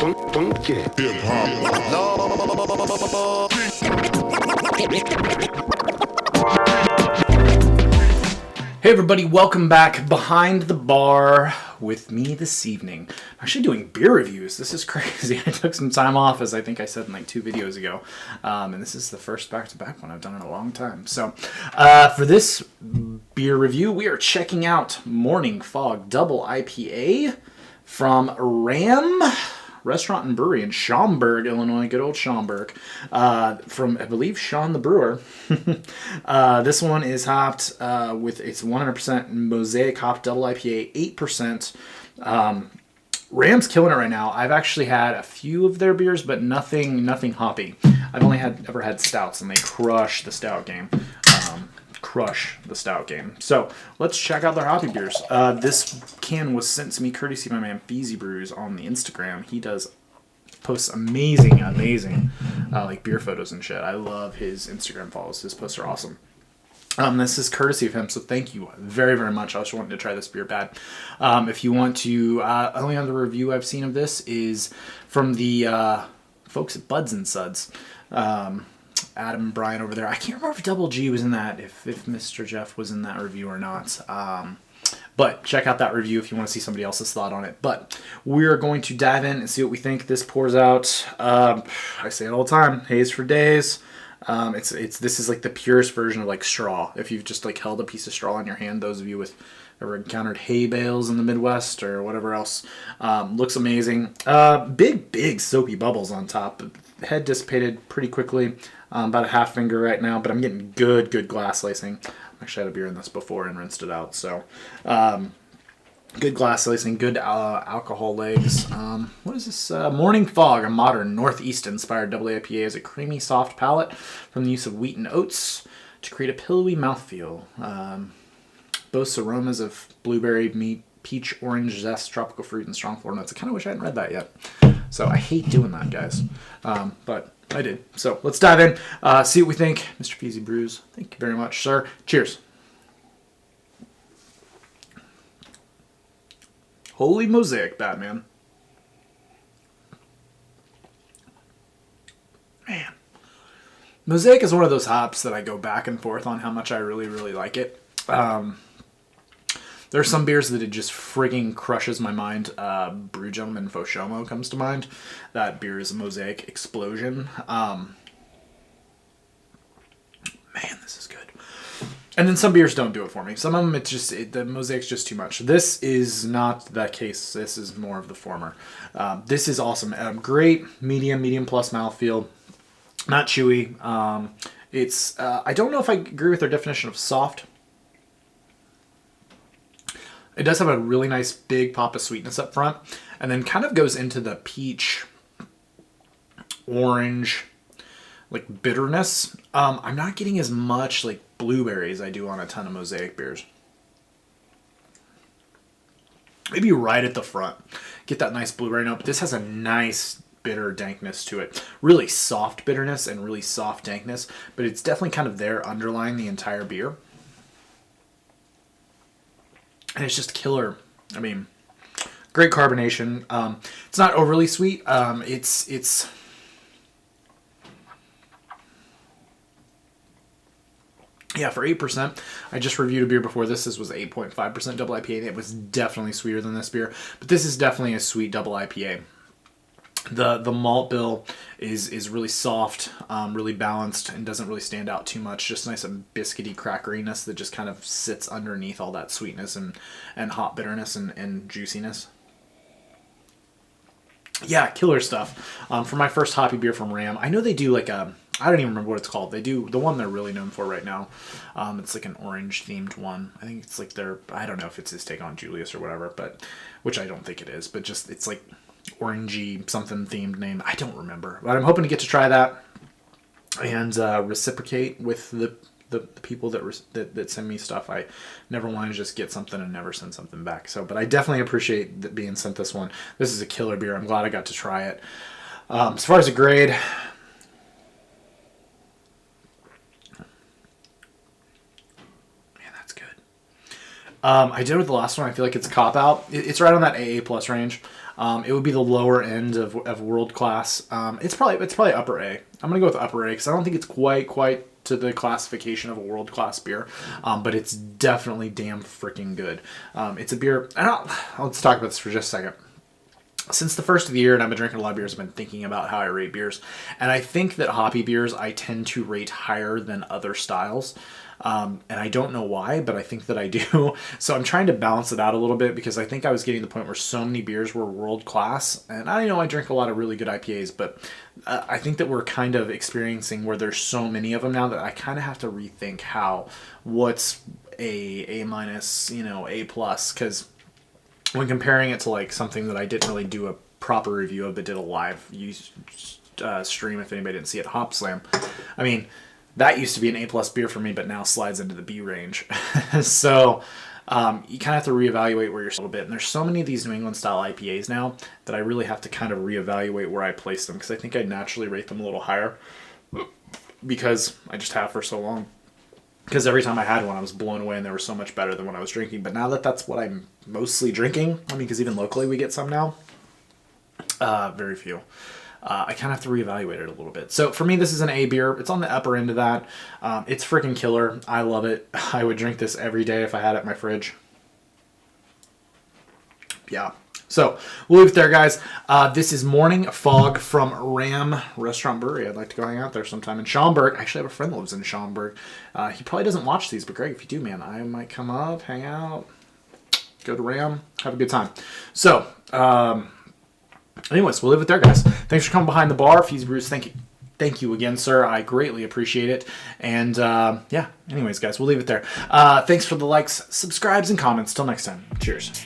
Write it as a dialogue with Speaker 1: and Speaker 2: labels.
Speaker 1: Hey everybody, welcome back behind the bar with me this evening. I'm actually doing beer reviews. This is crazy. I took some time off, as I think I said in like 2 videos ago. And this is the first back-to-back one I've done in a long time. So for this beer review, we are checking out Morning Fog Double IPA from Ram Restaurant and Brewery in Schaumburg, Illinois. Good old Schaumburg. From, I believe, Sean the Brewer. This one is hopped with its 100% Mosaic hop double IPA, 8%. Ram's killing it right now. I've actually had a few of their beers, but nothing hoppy. I've only ever had stouts, and they crush the stout game. So let's check out their hoppy beers. This can was sent to me courtesy of my man Feezy Brews on the Instagram. He posts amazing like beer photos and shit. I love his Instagram follows. His posts are awesome. This is courtesy of him, so thank you very, very much. I was wanting to try this beer bad. If you want to, only other review I've seen of this is from the folks at Buds and Suds. Adam and Brian over there. I can't remember if Double G was in that, if Mr. Jeff was in that review or not. But check out that review if you want to see somebody else's thought on it. But we're going to dive in and see what we think. This pours out, I say it all the time, haze for days. This is like the purest version of like straw. If you've just like held a piece of straw in your hand, those of you with ever encountered hay bales in the Midwest or whatever else, looks amazing. Big soapy bubbles on top. Head dissipated pretty quickly. About a half finger right now, but I'm getting good glass lacing. Actually, I had a beer in this before and rinsed it out, so good glass lacing, good alcohol legs. What is this? Morning Fog, a modern Northeast-inspired double IPA, is a creamy, soft palate from the use of wheat and oats to create a pillowy mouthfeel. Boasts aromas of blueberry, meat, peach, orange zest, tropical fruit, and strong floral notes. I kind of wish I hadn't read that yet. So I hate doing that, guys. But I did. So let's dive in, see what we think. Mr. Feezy Brews, thank you very much, sir. Cheers. Holy Mosaic, Batman. Man. Mosaic is one of those hops that I go back and forth on how much I really, really like it. There are some beers that it just frigging crushes my mind. Brew Gentleman Foshomo comes to mind. That beer is a Mosaic explosion. Man, this is good. And then some beers don't do it for me. Some of them, the Mosaic's just too much. This is not that case. This is more of the former. This is awesome. Great medium plus mouthfeel. Not chewy. I don't know if I agree with their definition of soft. It does have a really nice big pop of sweetness up front, and then kind of goes into the peach, orange, like bitterness. I'm not getting as much like blueberry as I do on a ton of Mosaic beers. Maybe right at the front. Get that nice blueberry note. But this has a nice bitter dankness to it. Really soft bitterness and really soft dankness, but it's definitely kind of there underlying the entire beer. And it's just killer. I mean, great carbonation. It's not overly sweet. It's yeah, for 8%. I just reviewed a beer before this. This was 8.5% double IPA, and it was definitely sweeter than this beer. But this is definitely a sweet double IPA. The malt bill is really soft, really balanced, and doesn't really stand out too much. Just nice and biscuity crackeriness that just kind of sits underneath all that sweetness and hop bitterness and juiciness. Yeah, killer stuff. For my first hoppy beer from Ram, I know they do like I don't even remember what it's called. They do the one they're really known for right now. It's like an orange themed one. I think it's like I don't know if it's his take on Julius or whatever, but which I don't think it is. But just it's like orangey something themed name. I don't remember, but I'm hoping to get to try that and reciprocate with the people that send me stuff. I never want to just get something and never send something back. So, but I definitely appreciate being sent this one. This is a killer beer. I'm glad I got to try it. As far as a grade, man, that's good. I did with the last one. I feel like it's cop out. It's right on that AA plus range. It would be the lower end of world class. It's probably upper A. I'm gonna go with upper A because I don't think it's quite to the classification of a world class beer, but it's definitely damn freaking good. It's a beer. Let's talk about this for just a second. Since the first of the year, and I've been drinking a lot of beers, I've been thinking about how I rate beers. And I think that hoppy beers I tend to rate higher than other styles. And I don't know why, but I think that I do. So I'm trying to balance it out a little bit because I think I was getting to the point where so many beers were world class. And I know I drink a lot of really good IPAs, but I think that we're kind of experiencing where there's so many of them now that I kind of have to rethink what's A minus, A plus, because when comparing it to like something that I didn't really do a proper review of, but did a live stream, if anybody didn't see it, Hop Slam. I mean, that used to be an A plus beer for me, but now slides into the B range. So you kind of have to reevaluate where you're a little bit. And there's so many of these New England style IPAs now that I really have to kind of reevaluate where I place them, because I think I naturally rate them a little higher because I just have for so long. Because every time I had one, I was blown away and they were so much better than what I was drinking. But now that that's what I'm mostly drinking, I mean, because even locally we get some now, very few. I kind of have to reevaluate it a little bit. So for me, this is an A beer. It's on the upper end of that. It's freaking killer. I love it. I would drink this every day if I had it in my fridge. Yeah. So we'll leave it there, guys. This is Morning Fog from Ram Restaurant Brewery. I'd like to go hang out there sometime in Schaumburg. I actually have a friend that lives in Schaumburg. He probably doesn't watch these, but Greg, if you do, man, I might come up, hang out, go to Ram, have a good time. So, anyways, we'll leave it there, guys. Thanks for coming behind the bar. Feezy Brews, thank you. Thank you again, sir. I greatly appreciate it. And yeah, anyways, guys, we'll leave it there. Thanks for the likes, subscribes, and comments. Till next time. Cheers.